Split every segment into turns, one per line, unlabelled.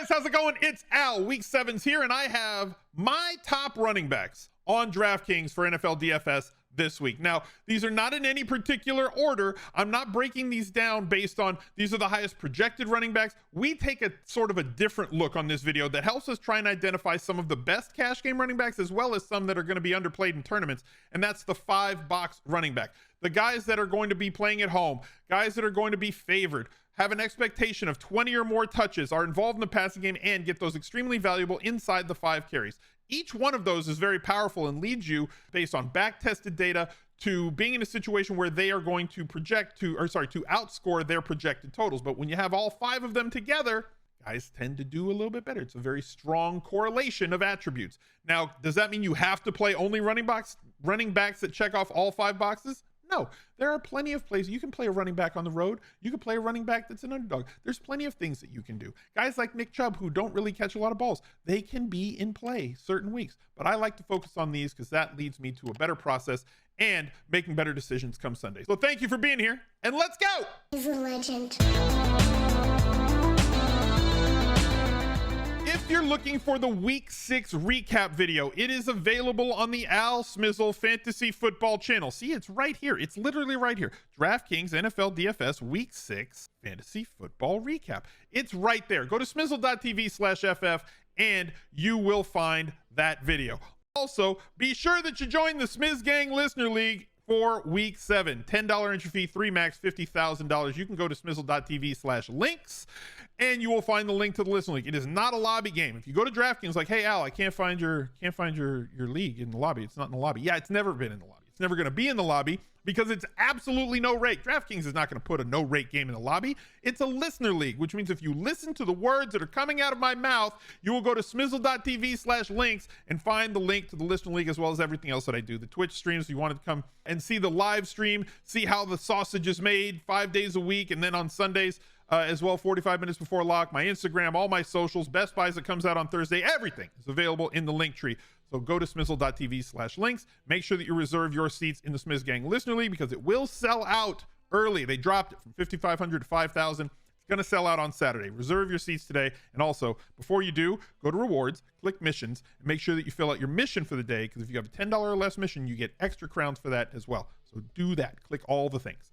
how's it going? It's Al. Week 7's here, and I have my top running backs on DraftKings for NFL DFS this week. Now, these are not in any particular order. I'm not breaking these down based on these are the highest projected running backs. We take a sort of a different look on this video that helps us try and identify some of the best cash game running backs, as well as some that are going to be underplayed in tournaments. And that's the 5-box running back. The guys that are going to be playing at home, guys that are going to be favored, have an expectation of 20 or more touches, are involved in the passing game, and get those extremely valuable inside the 5 carries. Each one of those is very powerful and leads you, based on back-tested data, to being in a situation where they are going to to outscore their projected totals. But when you have all 5 of them together, guys tend to do a little bit better. It's a very strong correlation of attributes. Now, does that mean you have to play only running backs that check off all 5 boxes? No, there are plenty of plays. You can play a running back on the road. You can play a running back that's an underdog. There's plenty of things that you can do. Guys like Nick Chubb, who don't really catch a lot of balls, they can be in play certain weeks. But I like to focus on these because that leads me to a better process and making better decisions come Sunday. So thank you for being here, and let's go.
He's a legend.
If you're looking for the Week 6 recap video, it is available on the Al Smizzle Fantasy Football channel. See, it's right here. It's literally right here. DraftKings NFL DFS Week 6 Fantasy Football Recap. It's right there. Go to smizzle.tv/ff and you will find that video. Also, be sure that you join the Smiz Gang Listener League for Week 7. $10 entry fee, 3 max, $50,000. You can go to smizzle.tv/links and you will find the link to the Listener League. It is not a lobby game. If you go to DraftKings, like, hey Al, I can't find your league in the lobby. It's not in the lobby. Yeah, it's never been in the lobby. It's never going to be in the lobby because it's absolutely no rate. DraftKings is not going to put a no rate game in the lobby. It's a listener league, which means if you listen to the words that are coming out of my mouth, you will go to smizzle.tv/links and find the link to the listener league, as well as everything else that I do. The Twitch streams, if you wanted to come and see the live stream, see how the sausage is made 5 days a week, and then on Sundays as well, 45 minutes before lock, my Instagram, all my socials, Best Buys that comes out on Thursday, everything is available in the link tree. So go to smizzle.tv/links. Make sure that you reserve your seats in the Smiz Gang Listener League because it will sell out early. They dropped it from 5,500 to 5,000. It's going to sell out on Saturday. Reserve your seats today. And also, before you do, go to rewards, click missions, and make sure that you fill out your mission for the day, because if you have a $10 or less mission, you get extra crowns for that as well. So do that. Click all the things.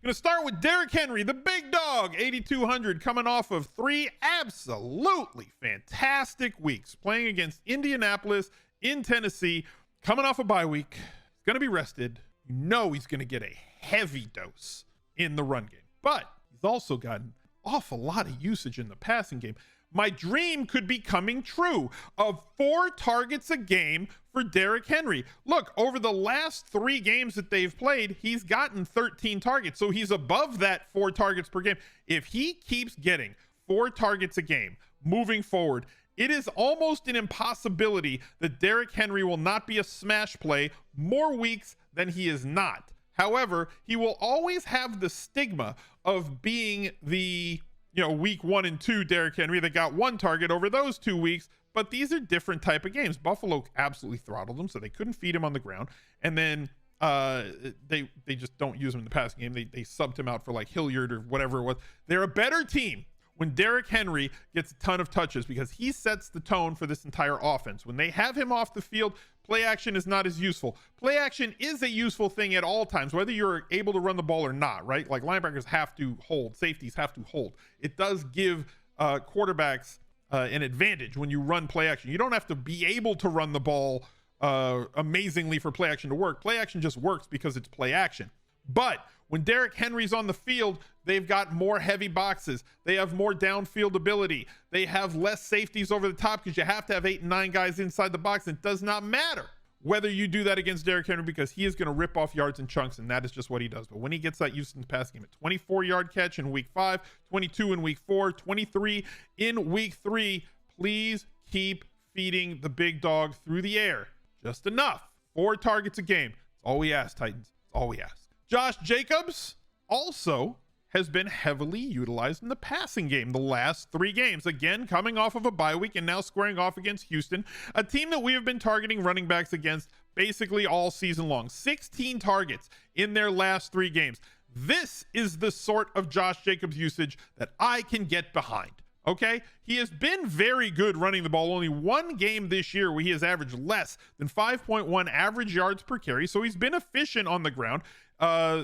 Going to start with Derrick Henry, the big dog, 8,200, coming off of 3 absolutely fantastic weeks, playing against Indianapolis, in Tennessee, coming off a bye week. He's going to be rested. You know he's going to get a heavy dose in the run game, but he's also got an awful lot of usage in the passing game. My dream could be coming true of 4 targets a game for Derrick Henry. Look, over the last 3 games that they've played, he's gotten 13 targets. So he's above that 4 targets per game. If he keeps getting 4 targets a game moving forward, it is almost an impossibility that Derrick Henry will not be a smash play more weeks than he is not. However, he will always have the stigma of being the, week 1 and 2 Derrick Henry that got 1 target over those 2 weeks. But these are different type of games. Buffalo absolutely throttled him, so they couldn't feed him on the ground. And then they just don't use him in the passing game. They subbed him out for like Hilliard or whatever it was. They're a better team when Derrick Henry gets a ton of touches because he sets the tone for this entire offense. When they have him off the field, play action is not as useful. Play action is a useful thing at all times, whether you're able to run the ball or not, right? Like linebackers have to hold, safeties have to hold. It does give quarterbacks an advantage when you run play action. You don't have to be able to run the ball amazingly for play action to work. Play action just works because it's play action. But when Derrick Henry's on the field, they've got more heavy boxes. They have more downfield ability. They have less safeties over the top because you have to have 8 and 9 guys inside the box. It does not matter whether you do that against Derrick Henry because he is going to rip off yards in chunks, and that is just what he does. But when he gets that use in the pass game, a 24-yard catch in week 5, 22 in week 4, 23 in week 3, please keep feeding the big dog through the air. Just enough. 4 targets a game. That's all we ask, Titans. That's all we ask. Josh Jacobs also has been heavily utilized in the passing game the last 3 games. Again, coming off of a bye week and now squaring off against Houston, a team that we have been targeting running backs against basically all season long. 16 targets in their last 3 games. This is the sort of Josh Jacobs usage that I can get behind. Okay, he has been very good running the ball. Only one game this year where he has averaged less than 5.1 average yards per carry, so he's been efficient on the ground.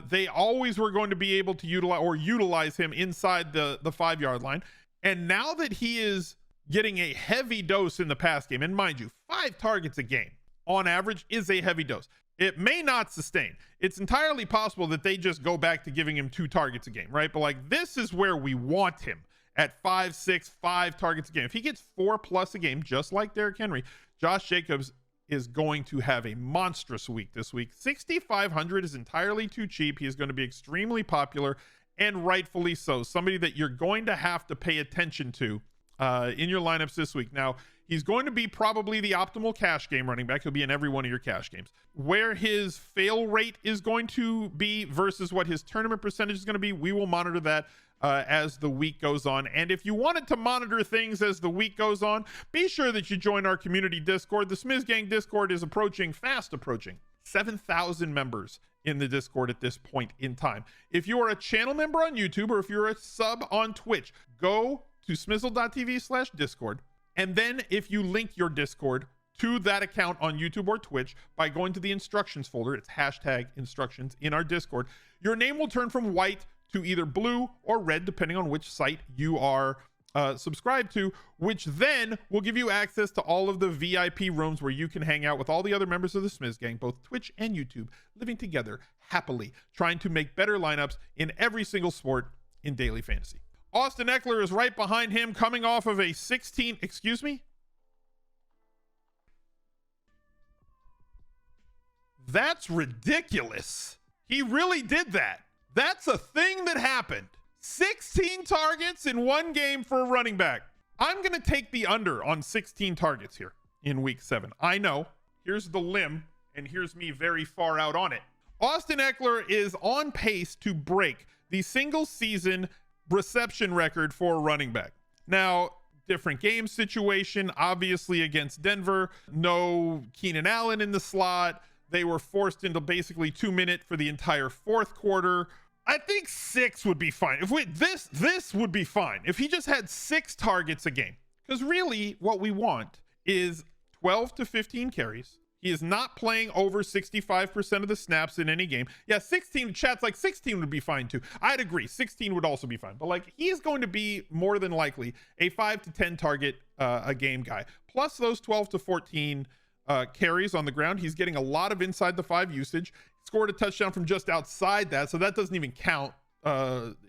They always were going to be able to utilize him inside the 5-yard line, and now that he is getting a heavy dose in the pass game, and mind you, 5 targets a game on average is a heavy dose. It may not sustain. It's entirely possible that they just go back to giving him 2 targets a game, right? But like, this is where we want him. At 5, 6, 5 targets a game. If he gets 4+ a game, just like Derrick Henry, Josh Jacobs is going to have a monstrous week this week. 6,500 is entirely too cheap. He is going to be extremely popular, and rightfully so. Somebody that you're going to have to pay attention to in your lineups this week. Now, he's going to be probably the optimal cash game running back. He'll be in every one of your cash games. Where his fail rate is going to be versus what his tournament percentage is going to be, we will monitor that as the week goes on. And if you wanted to monitor things as the week goes on, be sure that you join our community Discord. The Smiz Gang Discord is fast approaching 7,000 members in the Discord at this point in time. If you are a channel member on YouTube, or if you're a sub on Twitch, go to smizzle.tv/Discord. And then if you link your Discord to that account on YouTube or Twitch by going to the instructions folder, it's #instructions in our Discord, your name will turn from white to either blue or red, depending on which site you are subscribed to, which then will give you access to all of the VIP rooms where you can hang out with all the other members of the Smiz Gang, both Twitch and YouTube, living together happily, trying to make better lineups in every single sport in daily fantasy. Austin Ekeler is right behind him, coming off of a 16, excuse me? That's ridiculous. He really did that. That's a thing that happened. 16 targets in one game for a running back. I'm going to take the under on 16 targets here in week 7. I know. Here's the limb, and here's me very far out on it. Austin Ekeler is on pace to break the single season reception record for a running back. Now, different game situation, obviously against Denver. No Keenan Allen in the slot. They were forced into basically 2-minute for the entire fourth quarter. I think 6 would be fine. This would be fine if he just had 6 targets a game. Because really what we want is 12 to 15 carries. He is not playing over 65% of the snaps in any game. Yeah, 16, chat's like 16 would be fine too. I'd agree. 16 would also be fine. But like, he is going to be more than likely a 5 to 10 target a game guy. Plus those 12 to 14 carries on the ground. He's getting a lot of inside the 5 usage. Scored a touchdown from just outside that, so that doesn't even count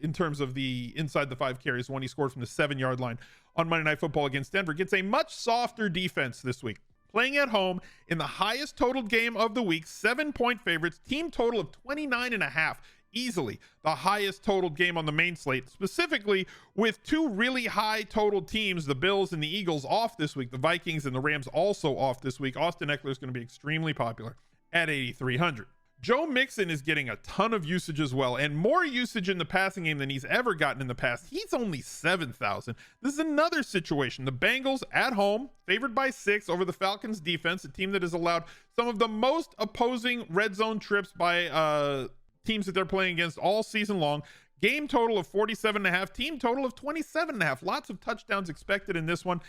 in terms of the inside the 5 carries. One he scored from the 7-yard line on Monday Night Football against Denver. Gets a much softer defense this week. Playing at home in the highest total game of the week, 7-point favorites, team total of 29.5. Easily the highest total game on the main slate, specifically with 2 really high total teams, the Bills and the Eagles, off this week. The Vikings and the Rams also off this week. Austin Ekeler is going to be extremely popular at 8,300. Joe Mixon is getting a ton of usage as well, and more usage in the passing game than he's ever gotten in the past. He's only 7,000. This is another situation. The Bengals at home, favored by 6 over the Falcons defense, a team that has allowed some of the most opposing red zone trips by teams that they're playing against all season long. Game total of 47.5, team total of 27.5. Lots of touchdowns expected in this one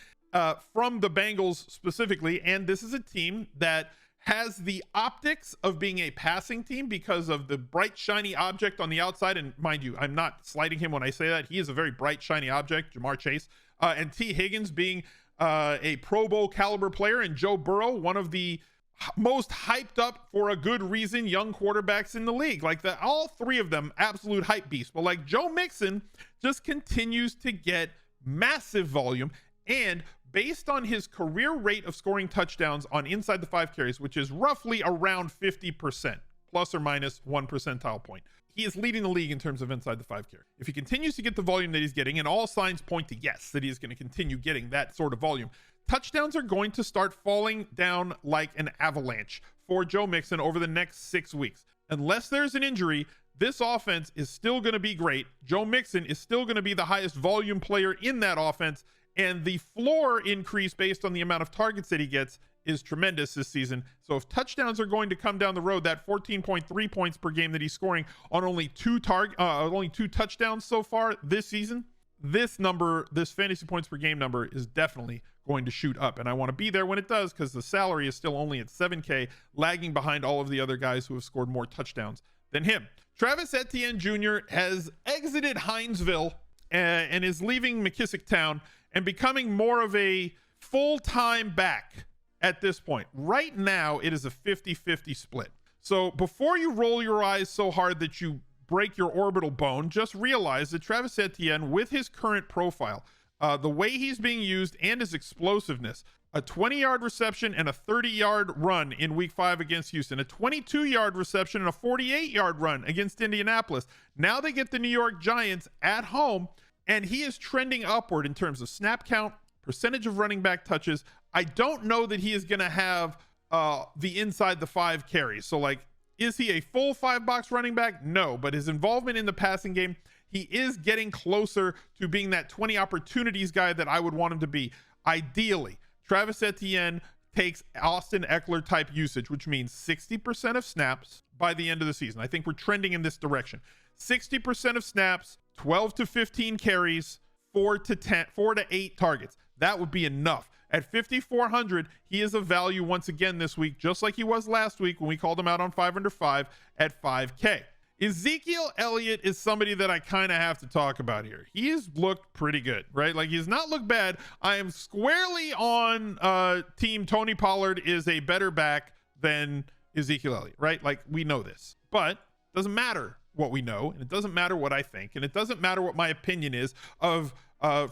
from the Bengals specifically, and this is a team that has the optics of being a passing team because of the bright, shiny object on the outside. And mind you, I'm not slighting him when I say that. He is a very bright, shiny object, Jamar Chase. And T. Higgins being a Pro Bowl caliber player, and Joe Burrow, one of the most hyped up for a good reason young quarterbacks in the league. Like, all 3 of them absolute hype beasts. But like, Joe Mixon just continues to get massive volume, and based on his career rate of scoring touchdowns on inside the 5 carries, which is roughly around 50%, plus or minus 1 percentile point, he is leading the league in terms of inside the 5 carry. If he continues to get the volume that he's getting, and all signs point to yes, that he is going to continue getting that sort of volume, touchdowns are going to start falling down like an avalanche for Joe Mixon over the next 6 weeks. Unless there's an injury, this offense is still going to be great. Joe Mixon is still going to be the highest volume player in that offense, and the floor increase based on the amount of targets that he gets is tremendous this season. So if touchdowns are going to come down the road, that 14.3 points per game that he's scoring on only 2 touchdowns so far this season, this number, this fantasy points per game number, is definitely going to shoot up. And I want to be there when it does, because the salary is still only at 7K, lagging behind all of the other guys who have scored more touchdowns than him. Travis Etienne Jr. has exited Hinesville and is leaving McKissick Town and becoming more of a full-time back at this point. Right now, it is a 50-50 split. So before you roll your eyes so hard that you break your orbital bone, just realize that Travis Etienne, with his current profile, the way he's being used and his explosiveness, a 20-yard reception and a 30-yard run in week 5 against Houston, a 22-yard reception and a 48-yard run against Indianapolis. Now they get the New York Giants at home, and he is trending upward in terms of snap count, percentage of running back touches. I don't know that he is going to have the inside the 5 carries. So, like, is he a full 5-box running back? No, but his involvement in the passing game, he is getting closer to being that 20 opportunities guy that I would want him to be. Ideally, Travis Etienne takes Austin Ekeler type usage, which means 60% of snaps by the end of the season. I think we're trending in this direction. 60% of snaps, 12 to 15 carries, 4 to 8 targets. That would be enough. At 5,400, he is a value once again this week, just like he was last week when we called him out on 5 under 5 at 5K. Ezekiel Elliott is somebody that I kind of have to talk about here. He's looked pretty good, right? Like, he's not looked bad. I am squarely on team Tony Pollard is a better back than Ezekiel Elliott, right? Like, we know this, but it doesn't matter what we know, and it doesn't matter what I think, and it doesn't matter what my opinion is of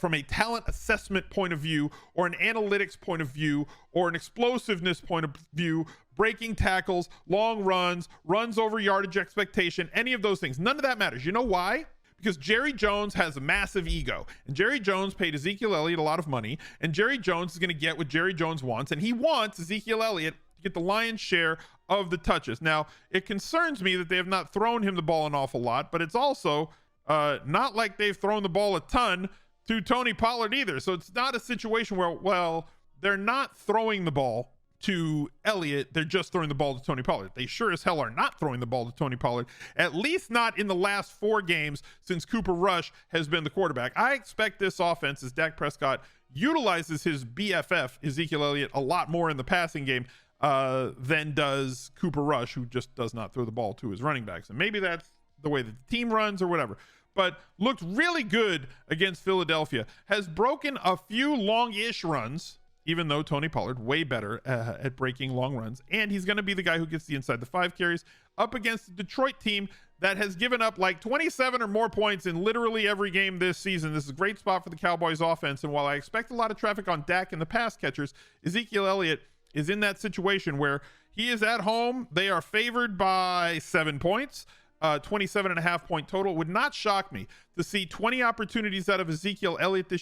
from a talent assessment point of view, or an analytics point of view, or an explosiveness point of view, breaking tackles, long runs, runs over yardage expectation, any of those things. None of that matters. You know why? Because Jerry Jones has a massive ego, and Jerry Jones paid Ezekiel Elliott a lot of money, and Jerry Jones is going to get what Jerry Jones wants, and he wants Ezekiel Elliott to get the lion's share of the touches. Now, it concerns me that they have not thrown him the ball an awful lot, but it's also not like they've thrown the ball a ton to Tony Pollard either. So it's not a situation where, well, they're not throwing the ball to Elliott, they're just throwing the ball to Tony Pollard. They sure as hell are not throwing the ball to Tony Pollard, at least not in the last 4 games since Cooper Rush has been the quarterback. I expect this offense, as Dak Prescott utilizes his BFF, Ezekiel Elliott, a lot more in the passing game than does Cooper Rush, who just does not throw the ball to his running backs. And maybe that's the way that the team runs or whatever. But looked really good against Philadelphia. Has broken a few long-ish runs, even though Tony Pollard way better at breaking long runs. And he's going to be the guy who gets the inside the 5 carries up against the Detroit team that has given up like 27 or more points in literally every game this season. This is a great spot for the Cowboys offense. And while I expect a lot of traffic on Dak and the pass catchers, Ezekiel Elliott is in that situation where he is at home. They are favored by 7 points. 27.5 point total. Would not shock me to see 20 opportunities out of Ezekiel Elliott this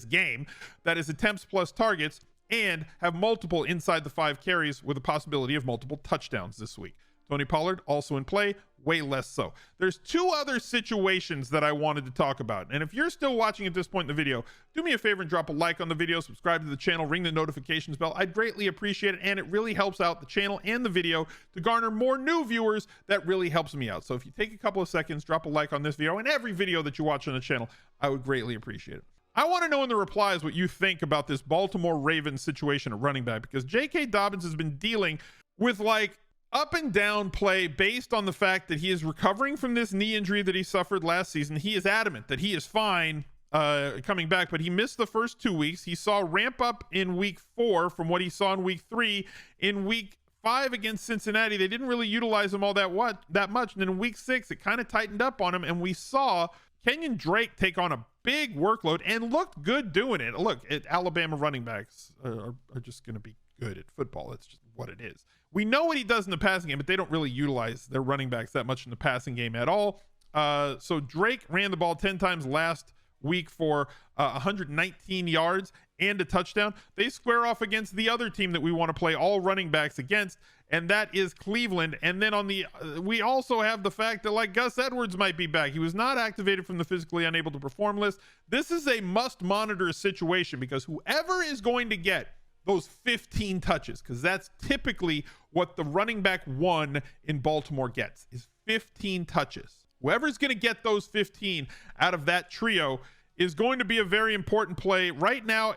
game that is attempts plus targets, and have multiple inside the 5 carries with a possibility of multiple touchdowns this week. Tony Pollard also in play, way less so. There's 2 other situations that I wanted to talk about. And if you're still watching at this point in the video, do me a favor and drop a like on the video, subscribe to the channel, ring the notifications bell. I'd greatly appreciate it. And it really helps out the channel and the video to garner more new viewers. That really helps me out. So if you take a couple of seconds, drop a like on this video and every video that you watch on the channel, I would greatly appreciate it. I want to know in the replies what you think about this Baltimore Ravens situation at running back, because J.K. Dobbins has been dealing with like up and down play based on the fact that he is recovering from this knee injury that he suffered last season. He is adamant that he is fine coming back, but he missed the first 2 weeks. He saw ramp up in week 4 from what he saw in week 3. In week 5 against Cincinnati, they didn't really utilize him all that much. And then in week 6, it kind of tightened up on him, and we saw Kenyon Drake take on a big workload and looked good doing it. Look, Alabama running backs are just going to be good at football. It's just what it is. We know what he does in the passing game, but they don't really utilize their running backs that much in the passing game at all. So Drake ran the ball 10 times last week for 119 yards and a touchdown. They square off against the other team that we want to play all running backs against, and that is Cleveland. And then on the we also have the fact that like Gus Edwards might be back. He was not activated from the physically unable to perform list. This is a must monitor situation, because whoever is going to get those 15 touches, because that's typically what the running back 1 in Baltimore gets, is 15 touches. Whoever's going to get those 15 out of that trio is going to be a very important play. Right now,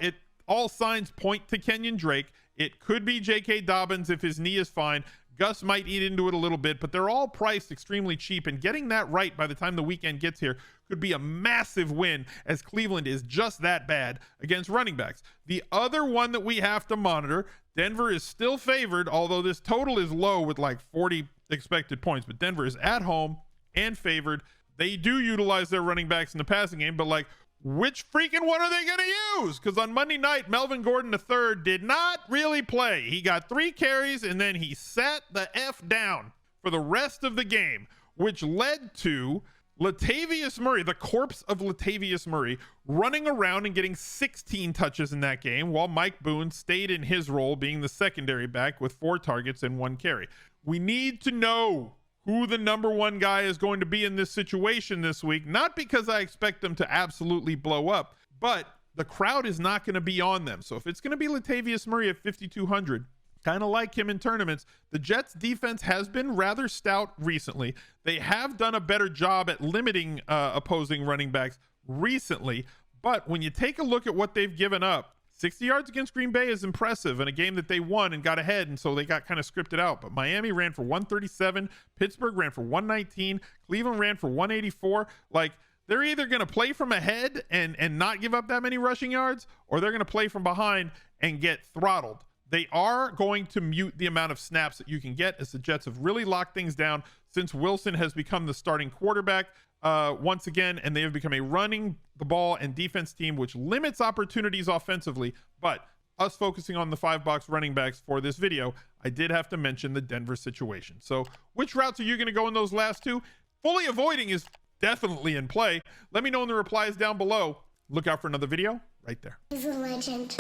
all signs point to Kenyon Drake. It could be J.K. Dobbins if his knee is fine. Gus might eat into it a little bit, but they're all priced extremely cheap, and getting that right by the time the weekend gets here could be a massive win, as Cleveland is just that bad against running backs. The other one that we have to monitor, Denver is still favored, although this total is low with like 40 expected points, but Denver is at home and favored. They do utilize their running backs in the passing game, but like, which freaking one are they going to use? Because on Monday night, Melvin Gordon III did not really play. He got 3 carries and then he sat the F down for the rest of the game, which led to Latavius Murray, the corpse of Latavius Murray, running around and getting 16 touches in that game, while Mike Boone stayed in his role being the secondary back with 4 targets and 1 carry. We need to know who the number 1 guy is going to be in this situation this week, not because I expect them to absolutely blow up, but the crowd is not going to be on them. So if it's going to be Latavius Murray at 5,200, kind of like him in tournaments, the Jets defense has been rather stout recently. They have done a better job at limiting opposing running backs recently, but when you take a look at what they've given up, 60 yards against Green Bay is impressive in a game that they won and got ahead, and so they got kind of scripted out. But Miami ran for 137, Pittsburgh ran for 119, Cleveland ran for 184. Like, they're either going to play from ahead and not give up that many rushing yards, or they're going to play from behind and get throttled. They are going to mute the amount of snaps that you can get, as the Jets have really locked things down since Wilson has become the starting quarterback once again, and they have become a running the ball and defense team, which limits opportunities offensively. But us focusing on the 5-box running backs for this video, I did have to mention the Denver situation. So which routes are you going to go in those last 2? Fully avoiding is definitely in play. Let me know in the replies down below. Look out for another video right there.
He's a legend.